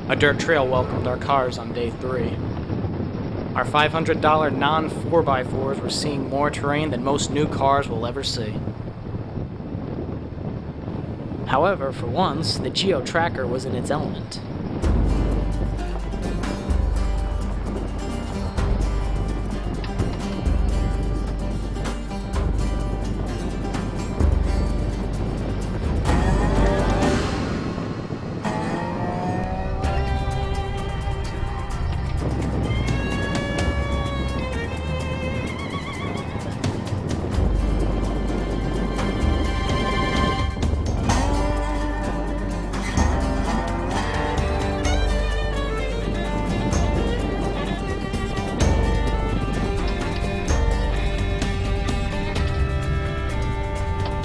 A dirt trail welcomed our cars on day 3. Our $500 non-4x4s were seeing more terrain than most new cars will ever see. However, for once, the Geo Tracker was in its element.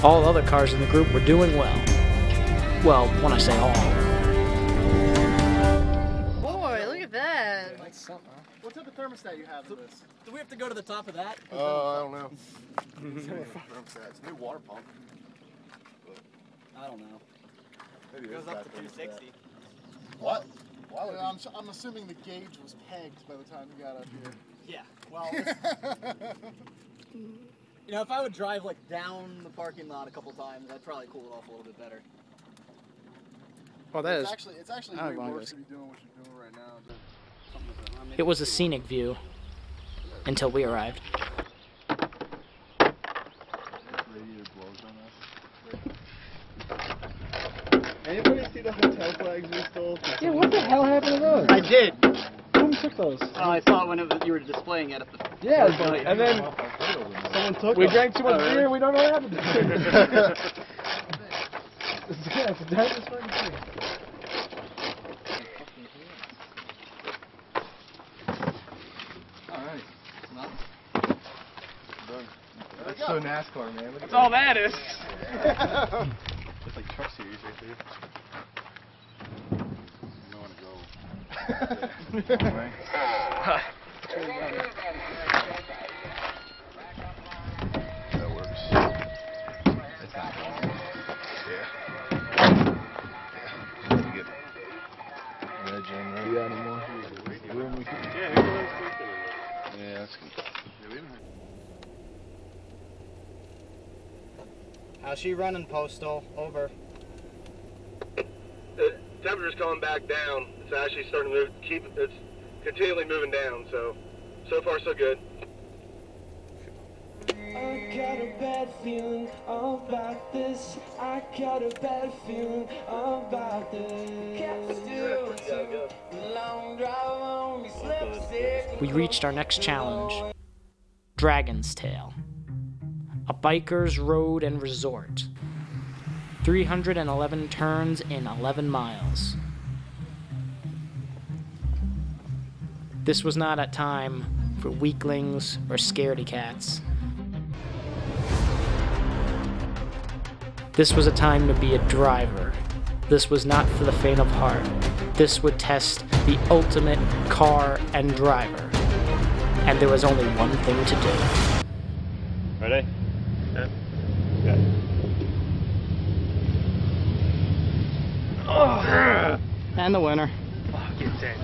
All other cars in the group were doing well. Well, when I say all. Boy, look at that. That's something, huh? What type of thermostat you have in this? Do we have to go to the top of that? I don't know. Thermostat. It's a new water pump. I don't know. Maybe It goes up to 260. What? I'm assuming the gauge was pegged by the time you got up here. Yeah. Well, you know, if I would drive like down the parking lot a couple times, I'd probably cool it off a little bit better. Well, that It's is. actually I way like worse this. to be doing what you're doing right now. It was a scenic view until we arrived. Anybody see the hotel flags we stole? Yeah, what the hell happened to those? I did. Who took those? Oh, I saw it when you were displaying it at the. Yeah, and then Someone took we them. drank too much beer and we don't know what happened. Yeah, it's a dangerous fucking thing. Alright. That's so NASCAR, man. Look at That's all that is. It's like Truck Series right there. Right. That works. It's not going. Yeah. You get red jam, right? You got any more? Room we can... Yeah, that's good. How's she running, Postal? Over. The temperature's coming back down. It's actually starting to move. It's continually moving down. So far so good. I got a bad feeling about this. I got a bad feeling about this. Can't still long drive on me slip. We reached our next challenge, Dragon's Tail, a biker's road and resort. 311 turns in 11 miles. This was not a time for weaklings or scaredy cats. This was a time to be a driver. This was not for the faint of heart. This would test the ultimate car and driver. And there was only one thing to do. Ready? Yeah. Okay. Oh, And the winner. fuck, you're dead.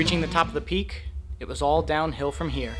Reaching the top of the peak, it was all downhill from here.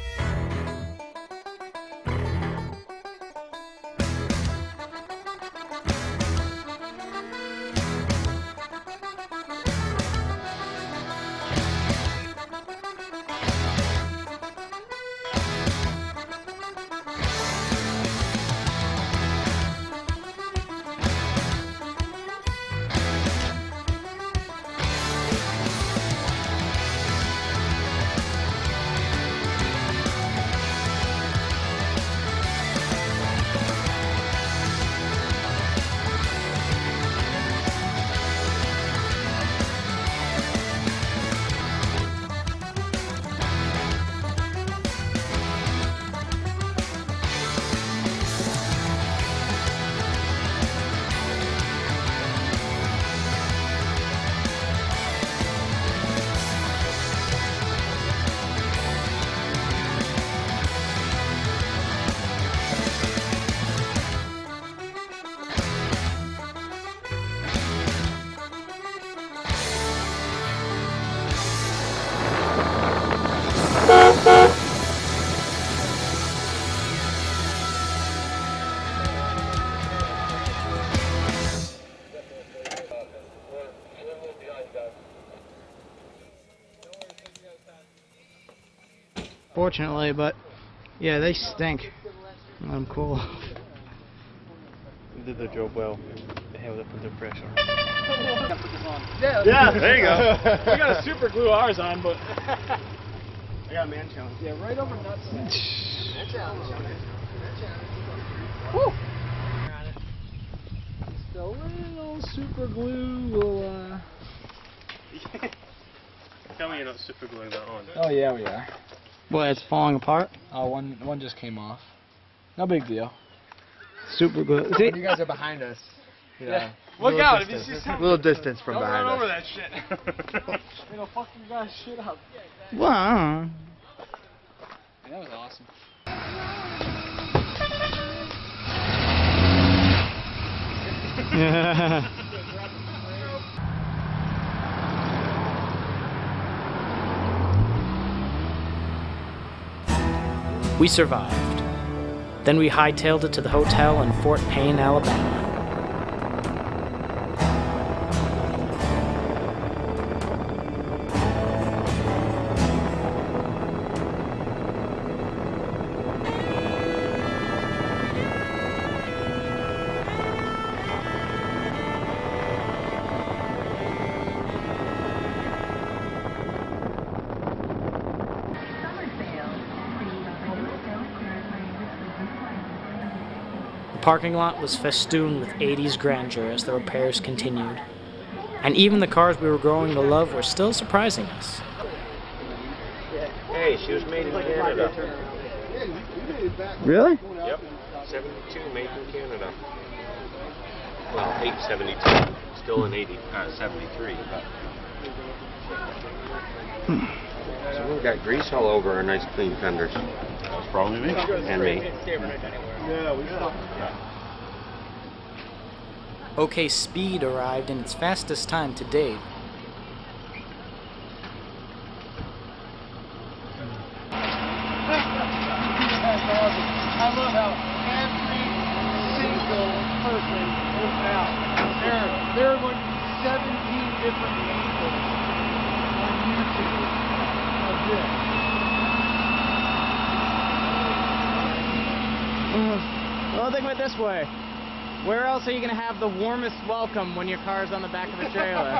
Fortunately, but yeah, they stink. I'm cool. You did the job well. They held up under pressure. Yeah, there you go. We gotta super glue ours on, but I got a man challenge. Yeah, right over nuts. Man challenge. Woo! Just a little super glue will. Tell me you're not super gluing that on. Oh yeah, we are. What, it's falling apart? Oh, one just came off. No big deal. Super good. When you guys are behind us. Yeah. Look out! If you see something, Little distance from don't behind run over us. that shit. You know, fuck you guys shit up. Wow. Yeah, that was awesome. We survived. Then we hightailed it to the hotel in Fort Payne, Alabama. The parking lot was festooned with 80s grandeur as the repairs continued. And even the cars we were growing to love were still surprising us. Hey, she was made in Canada. Really? Yep. 72 made in Canada. Well, 872. Still in 73. But. So we got grease all over our nice clean fenders. That's probably me. And me. OK Speed arrived in its fastest time to date. I love how every single person was out. There are going to be 17 different angles on YouTube of this. Well, think of it this way. Where else are you going to have the warmest welcome when your car's on the back of a trailer?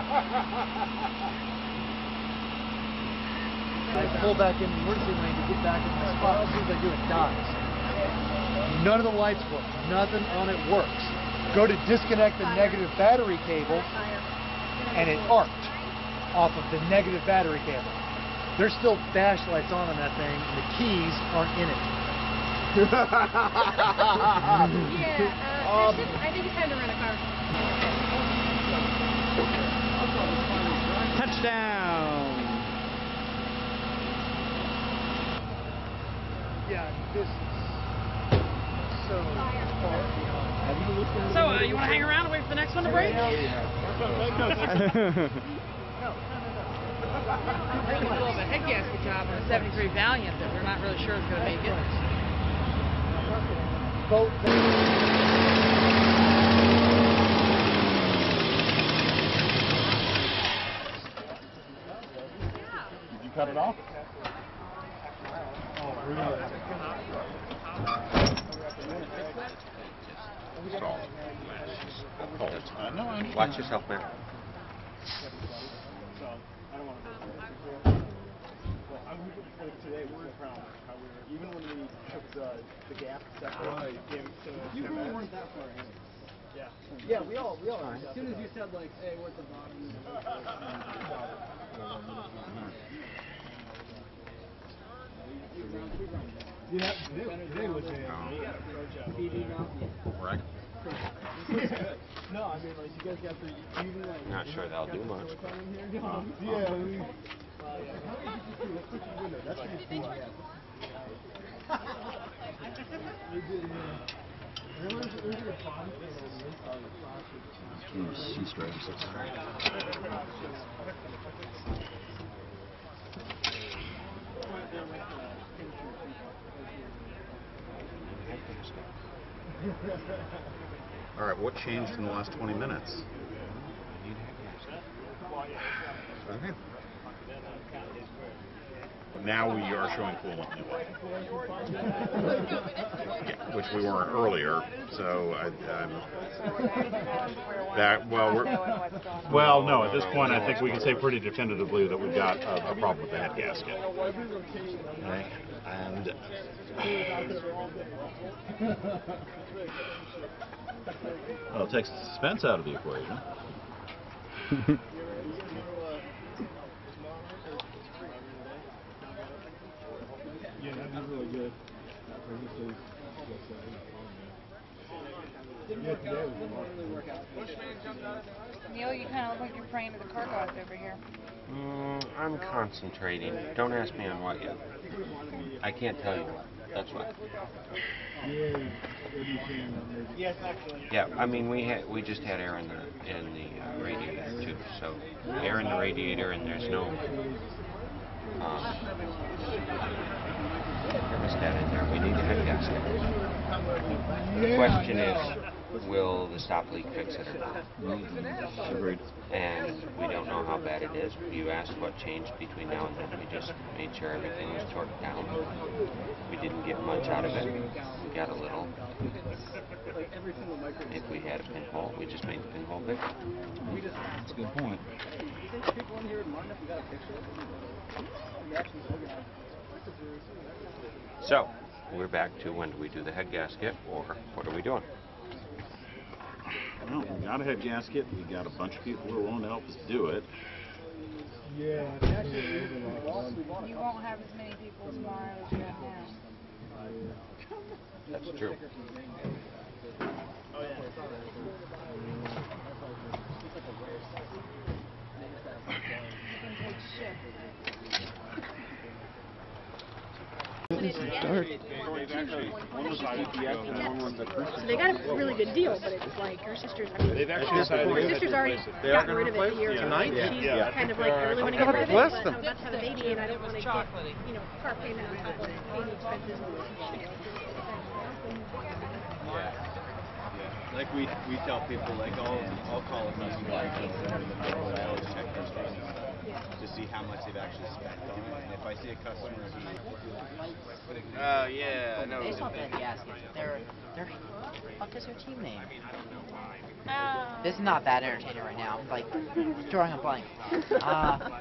I pull back in the emergency lane to get back in my spot. As soon as I do, it dies. None of the lights work. Nothing on it works. Go to disconnect the negative battery cable, and it arced off of the negative battery cable. There's still dash lights on that thing, and the keys aren't in it. Yeah, I think it's time to rent a car. Touchdown! Yeah, this is so far beyond. So, you want to hang around and wait for the next one to break? No. We're in the middle of a head gasket job on a 73 Valiant that we're not really sure is going to make it. Did you cut it off? Watch yourself, man. Today we were proud of how we were, even when we took the gap separate, you weren't that far ahead. Yeah. Yeah, we all. As soon as you said like, hey, we're at the bottom. Yeah, today was Right. No, I mean like you guys got the even like. Not sure that'll do much. Yeah. She scratches it. All right, what changed in the last 20 minutes? Okay. Now we are showing coolant in the way. Yeah, which we weren't earlier, so well, no, at this point I think we can say pretty definitively that we've got a problem with the head gasket. Okay. And well, it takes the suspense out of the equation. Yeah, that'd be really good. Neil, you kind of look like you're praying to the car gods over here. I'm concentrating. Don't ask me on what yet. I can't tell you what. That's what. Yes, actually. Yeah, I mean we just had air in the radiator too. So air in the radiator, and there's no thermostat in there. We need a head gasket. The question is, will the stop leak fix it or not? Agreed. And we don't know how bad it is. You asked what changed between now and then. We just made sure everything was torqued down. We didn't get much out of it. We got a little. If we had a pinhole, we just made the pinhole bigger. That's a good point. So, we're back to when do we do the head gasket, or what are we doing? Well, we got a head gasket. We got a bunch of people who are willing to help us do it. Yeah, You won't have as many people tomorrow as you have now. That's true. So they got a really good deal, but it's like her sister's. I mean, her sister's already gotten rid of it a year ago. She's kind of like, I really want to get rid of it, but I'm about to have a baby, and I don't want to get, car payment on top of baby expenses. Like we tell people, like I'll call a customer and I always check their payments to see how much they've actually spent on it. And if I see a customer Oh yeah, I know. They swapped that gasket. They're fuck is their team name? This is not that entertaining right now. I'm like drawing a blank.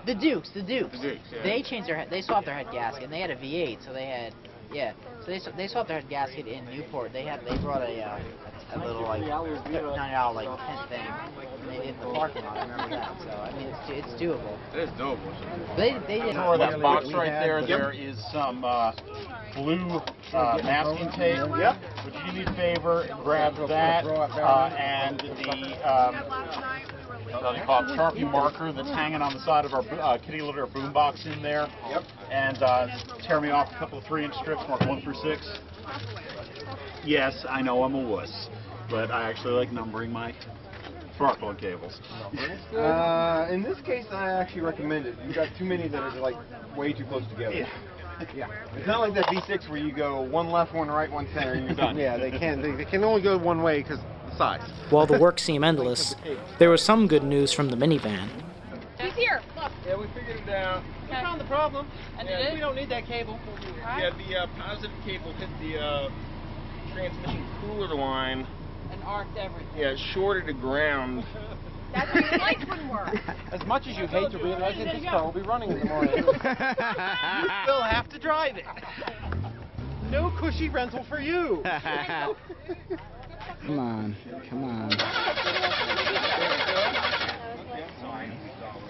The Dukes. Yeah. They swapped their head gasket, and they had a V8, so they had So they swapped their head gasket in Newport. They brought a little like $90 like tent thing. And they did in the parking lot. I remember that. So I mean it's doable. It is doable. They did. For that box right there, there is some blue masking tape. Yep. Would you do me a favor and grab that and the what do you call it, Sharpie marker that's hanging on the side of our kitty litter boom box in there. Yep. And tear me off a couple of 3-inch strips, mark 1 through 6. Yes, I know I'm a wuss, but I actually like numbering my spark plug cables. In this case, I actually recommend it. You've got too many that are like way too close together. Yeah. Yeah. It's not like that V6 where you go one left, one right, one center, and you're done. Yeah, they can only go one way because the size. While the work seemed endless, there was some good news from the minivan. He's here. Look. Yeah, we figured it out. We found the problem. And Yeah, we don't need that cable. Yeah, the positive cable hit the transmission cooler line. And arced everything. Yeah, it shorted to ground. That's why the lights wouldn't work. As much as you hate to realize it, this car will be running in the morning. You still have to drive it. No cushy rental for you. Come on, come on.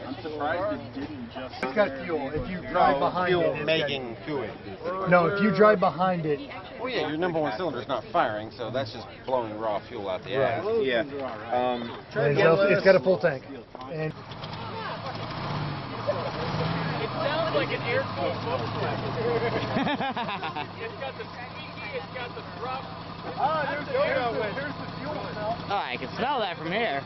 I'm surprised it didn't just... It's got fuel. If you drive behind it, it's making fluid. No, if you drive behind it... Oh yeah, your number one cylinder is not firing, so that's just blowing raw fuel out the ass. Right. Yeah. It's got a full tank. And It sounds like an air-cooled motorcycle. It's got the squeaky, it's got the rough. There's the fuel smell. Oh, I can smell that from here.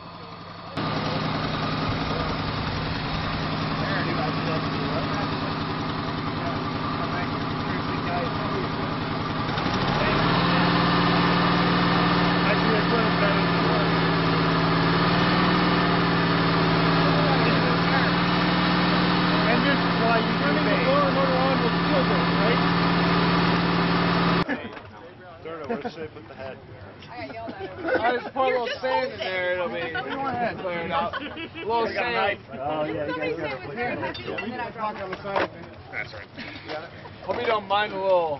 And this is why you turning the blower motor on with steel brakes, right? Where should I put the head? I got yelled at. I just put a little sand in there, it'll be cleared out. A little sand. Oh, yeah, you Somebody guys said got it was very heavy, and then I dropped it. That's right. Hope you don't mind a little,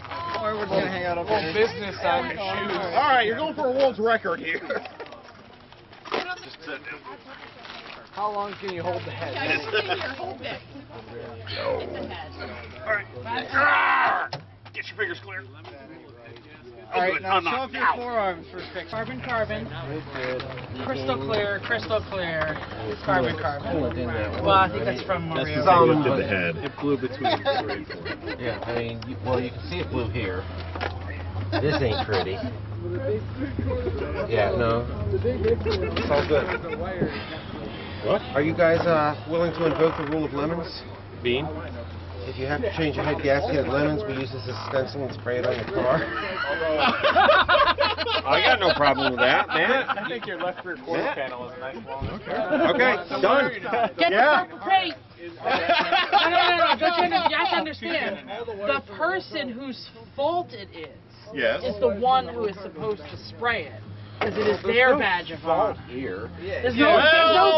business on your shoes. All right, you're going for a world's record here. How long can you hold the head? Yeah, you stay here, hold it. It's a head. All right. Get your fingers clear. All right, now show off your forearms for a fix. Carbon, carbon. Crystal clear, crystal clear. Carbon, carbon. Well, I think that's from Mario. The head. It blew between 3 and 4. Yeah, I mean, you can see it blue here. This ain't pretty. Yeah, no. It's all good. What? Are you guys willing to invoke the rule of lemons? Bean? If you have to change your head gasket at lemons, we use this as a stencil and spray it on your car. I got no problem with that, man. I think your left rear quarter panel is a nice long. Okay, done. Get the purple paint! No. You have to understand. The person whose fault it is the one who is supposed to spray it. Because it is their badge of honor. Here. There's no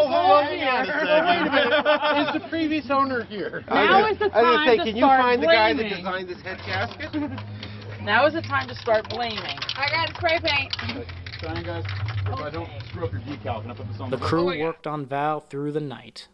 fault here. Wait a minute. Is the previous owner here? Now is the time to start can you find the guy that blaming. designed this head gasket? Now is the time to start blaming. I got spray paint. Guys, if I don't screw up your decal, can I put this on The crew worked on Val through the night.